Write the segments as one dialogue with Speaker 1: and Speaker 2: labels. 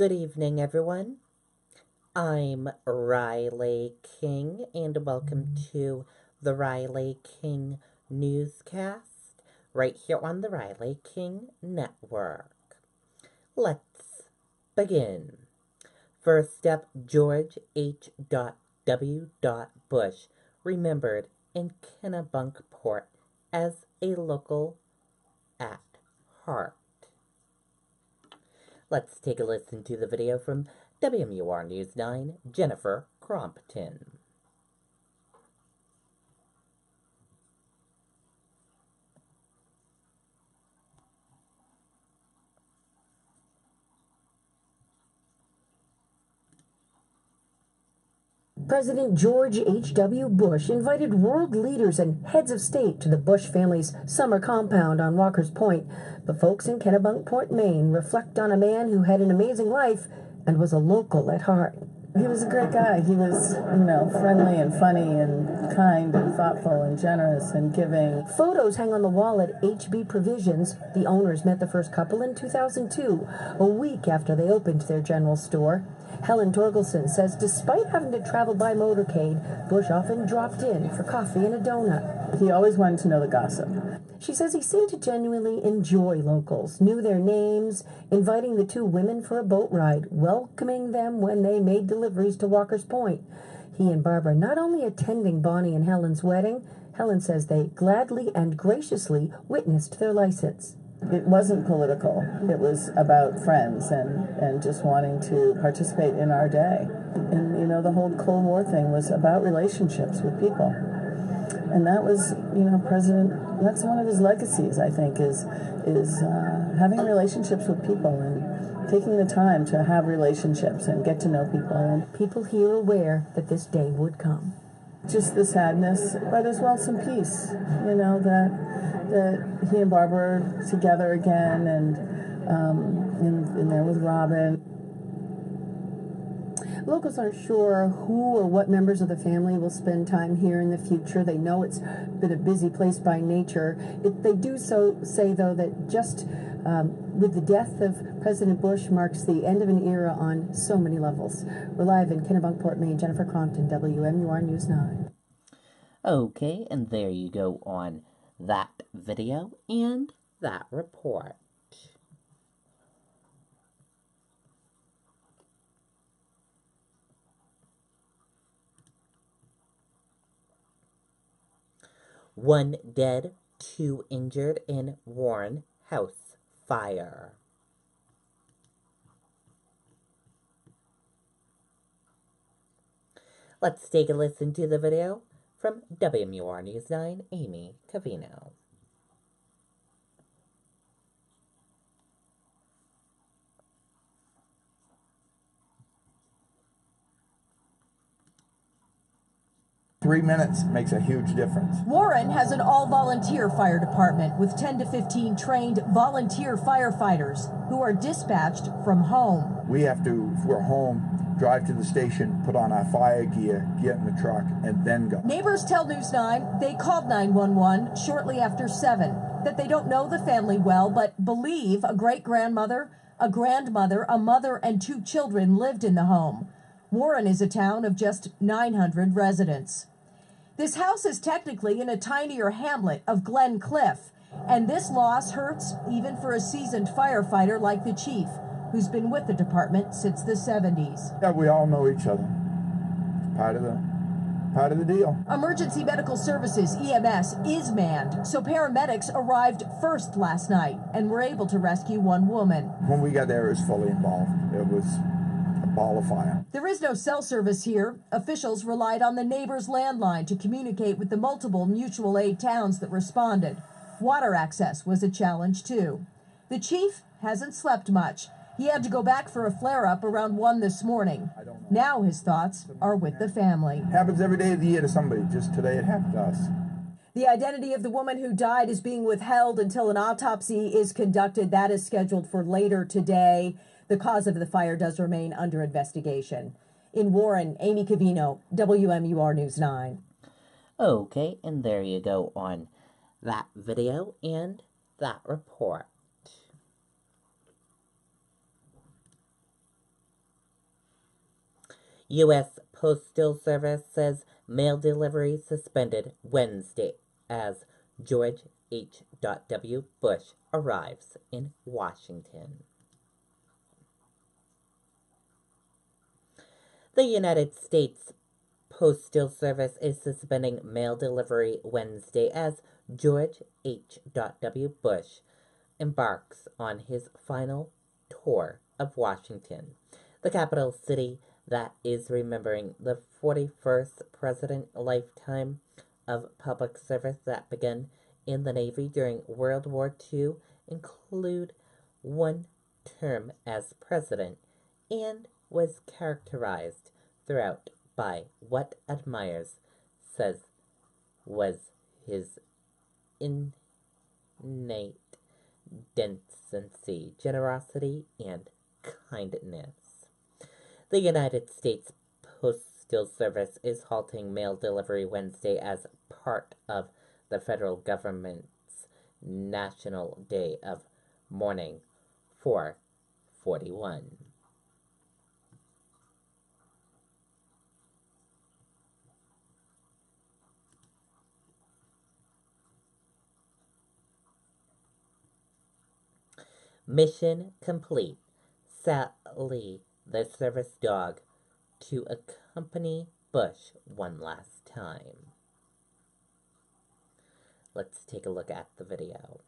Speaker 1: Good evening, everyone. I'm Riley King, and welcome to the Riley King Newscast right here on the Riley King Network. Let's begin. First up, George H. W. Bush, remembered in Kennebunkport as a local at heart. Let's take a listen to the video from WMUR News 9, Jennifer Crompton.
Speaker 2: President George H.W. Bush invited world leaders and heads of state to the Bush family's summer compound on Walker's Point. But folks in Kennebunkport, Maine reflect on a man who had an amazing life and was a local at heart.
Speaker 3: He was a great guy. He was, friendly and funny and kind and thoughtful and generous and giving.
Speaker 2: Photos hang on the wall at HB Provisions. The owners met the first couple in 2002, a week after they opened their general store. Helen Torgelson says despite having to travel by motorcade, Bush often dropped in for coffee and a donut.
Speaker 3: He always wanted to know the gossip.
Speaker 2: She says he seemed to genuinely enjoy locals, knew their names, inviting the two women for a boat ride, welcoming them when they made deliveries to Walker's Point. He and Barbara not only attending Bonnie and Helen's wedding, Helen says they gladly and graciously witnessed their license.
Speaker 3: It wasn't political. It was about friends and just wanting to participate in our day. And, the whole Cold War thing was about relationships with people. And that was, that's one of his legacies, I think, is having relationships with people and taking the time to have relationships and get to know people. And
Speaker 2: people here aware that this day would come.
Speaker 3: Just the sadness, but as well some peace, that he and Barbara are together again and in there with Robin.
Speaker 2: Locals aren't sure who or what members of the family will spend time here in the future. They know it's been a busy place by nature. They do say, though, that just with the death of President Bush marks the end of an era on so many levels. We're live in Kennebunkport, Maine. Jennifer Crompton, WMUR News 9.
Speaker 1: Okay, and there you go on that video and that report. One dead, 2 injured in Warren house fire. Let's take a listen to the video from WMUR News 9, Amy Cavino.
Speaker 4: Three minutes makes a huge difference.
Speaker 5: Warren has an all-volunteer fire department with 10 to 15 trained volunteer firefighters who are dispatched from home.
Speaker 4: We have to, if we're home, drive to the station, put on our fire gear, get in the truck, and then go.
Speaker 5: Neighbors tell News 9 they called 911 shortly after 7, that they don't know the family well, but believe a great-grandmother, a grandmother, a mother, and 2 children lived in the home. Warren is a town of just 900 residents. This house is technically in a tinier hamlet of Glen Cliff, and this loss hurts even for a seasoned firefighter like the chief, who's been with the department since the 70s.
Speaker 4: Yeah, we all know each other. It's part of the deal.
Speaker 5: Emergency Medical Services, EMS, is manned, so paramedics arrived first last night and were able to rescue 1 woman.
Speaker 4: When we got there, it was fully involved. It was a ball of fire.
Speaker 5: There is no cell service here. Officials relied on the neighbor's landline to communicate with the multiple mutual aid towns that responded. Water access was a challenge, too. The chief hasn't slept much. He had to go back for a flare-up around 1 this morning. Now his thoughts are with the family.
Speaker 4: It happens every day of the year to somebody. Just today it happened to us.
Speaker 5: The identity of the woman who died is being withheld until an autopsy is conducted. That is scheduled for later today. The cause of the fire does remain under investigation. In Warren, Amy Cavino, WMUR News 9.
Speaker 1: Okay, and there you go on that video and that report. U.S. Postal Service says mail delivery suspended Wednesday as George H.W. Bush arrives in Washington. The United States Postal Service is suspending mail delivery Wednesday as George H.W. Bush embarks on his final tour of Washington, the capital city that is remembering the 41st president lifetime of public service that began in the Navy during World War II, include one term as president, and was characterized throughout by what admirers says was his innate decency, generosity, and kindness. The United States Postal Service is halting mail delivery Wednesday as part of the federal government's National Day of Mourning for 41. Mission complete. Sally, the service dog, to accompany Bush one last time. Let's take a look at the video.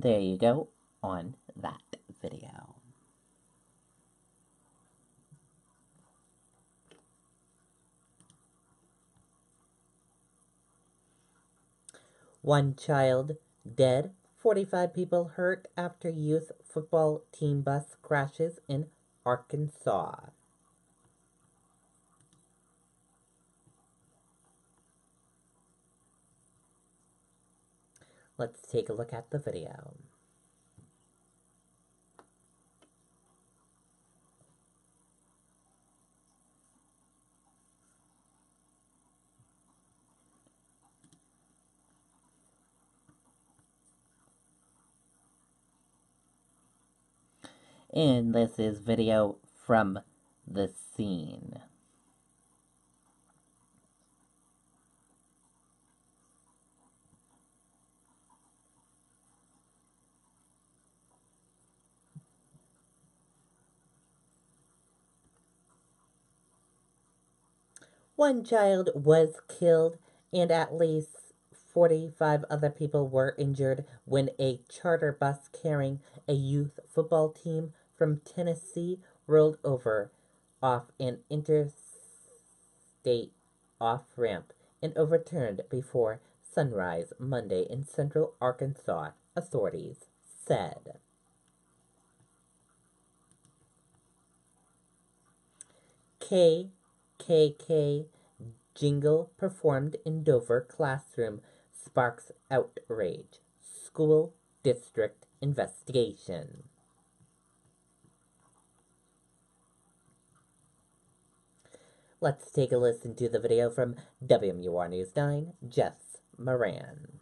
Speaker 1: There you go on that video. One child dead, 45 people hurt after youth football team bus crashes in Arkansas. Let's take a look at the video. And this is video from the scene. One child was killed and at least 45 other people were injured when a charter bus carrying a youth football team from Tennessee rolled over off an interstate off-ramp and overturned before sunrise Monday in central Arkansas, authorities said. KKK jingle performed in Dover classroom sparks outrage. School district investigation. Let's take a listen to the video from WMUR News 9, Jess Moran.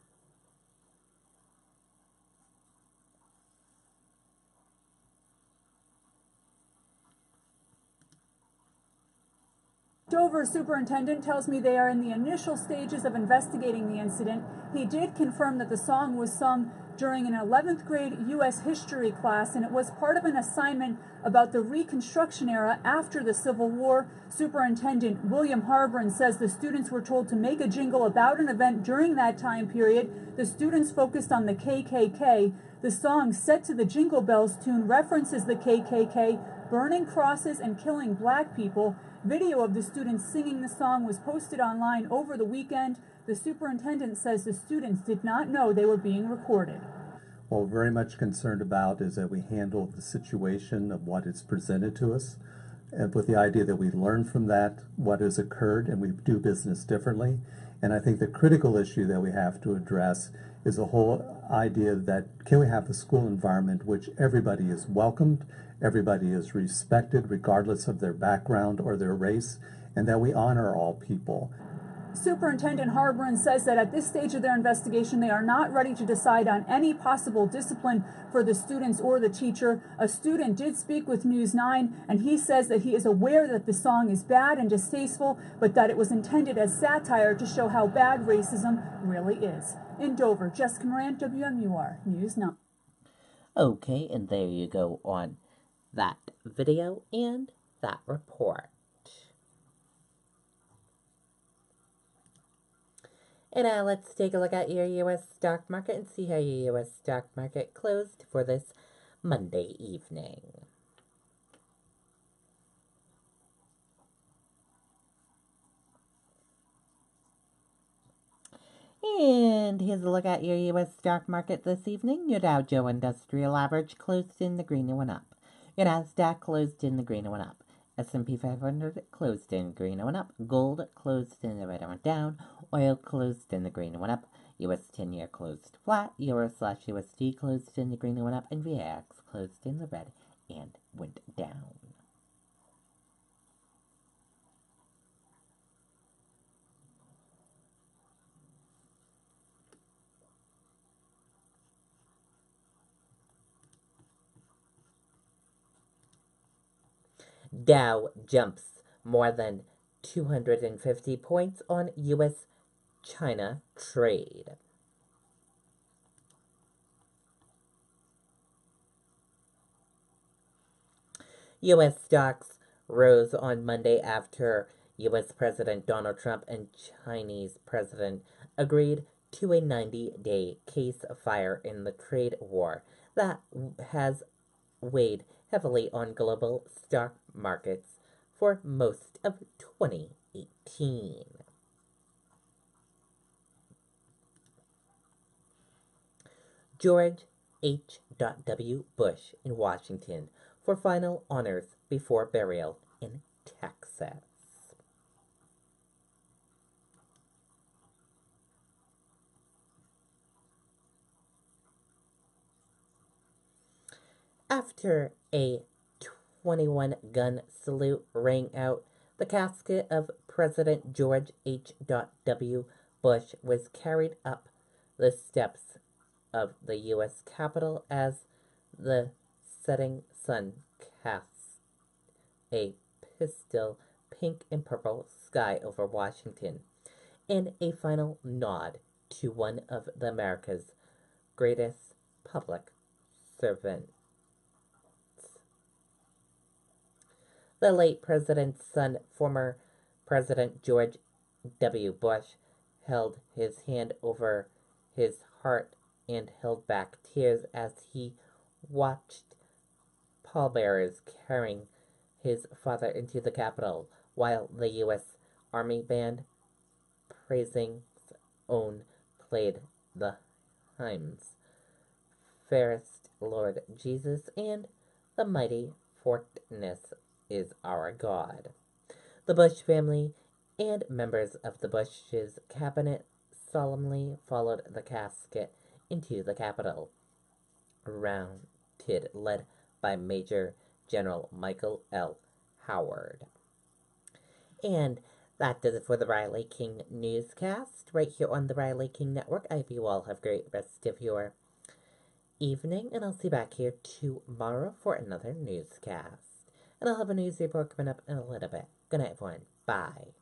Speaker 6: Dover superintendent tells me they are in the initial stages of investigating the incident. He did confirm that the song was sung during an 11th grade U.S. history class, and it was part of an assignment about the Reconstruction era after the Civil War. Superintendent William Harbron says the students were told to make a jingle about an event during that time period. The students focused on the KKK. The song, set to the Jingle Bells tune, references the KKK burning crosses and killing black people. Video of the students singing the song was posted online over the weekend. The superintendent says the students did not know they were being recorded.
Speaker 7: What we're very much concerned about is that we handle the situation of what is presented to us, and with the idea that we learn from that what has occurred and we do business differently. And I think the critical issue that we have to address is the whole idea that can we have a school environment which everybody is welcomed, everybody is respected regardless of their background or their race, and that we honor all people.
Speaker 6: Superintendent Harbron says that at this stage of their investigation, they are not ready to decide on any possible discipline for the students or the teacher. A student did speak with News 9, and he says that he is aware that the song is bad and distasteful, but that it was intended as satire to show how bad racism really is. In Dover, Jessica Moran, WMUR News 9.
Speaker 1: Okay, and there you go on that video and that report. And now let's take a look at your U.S. stock market and see how your U.S. stock market closed for this Monday evening. And here's a look at your U.S. stock market this evening. Your Dow Jones Industrial Average closed in the green and went up. Your Nasdaq closed in the green and went up. S&P 500 closed in green and went up. Gold closed in the red and went down. Oil closed in the green and went up. US 10-year closed flat. Euro/USD closed in the green and went up. And VX closed in the red and went down. Dow jumps more than 250 points on U.S.-China trade. U.S. stocks rose on Monday after U.S. President Donald Trump and Chinese President agreed to a 90-day ceasefire in the trade war that has weighed heavily on global stock markets for most of 2018. George H.W. Bush in Washington for final honors before burial in Texas. After a 21-gun salute rang out, the casket of President George H.W. Bush was carried up the steps of the U.S. Capitol as the setting sun casts a pastel pink and purple sky over Washington in a final nod to one of America's greatest public servants. The late president's son, former President George W. Bush, held his hand over his heart and held back tears as he watched pallbearers carrying his father into the Capitol, while the U.S. Army Band, praising's own, played the hymns, Fairest Lord Jesus and The Mighty Fortress is Our God. The Bush family and members of the Bush's cabinet solemnly followed the casket into the Capitol, led by Major General Michael L. Howard. And that does it for the Riley King Newscast, right here on the Riley King Network. I hope you all have a great rest of your evening, and I'll see you back here tomorrow for another newscast. And I'll have a news report coming up in a little bit. Good night, everyone. Bye.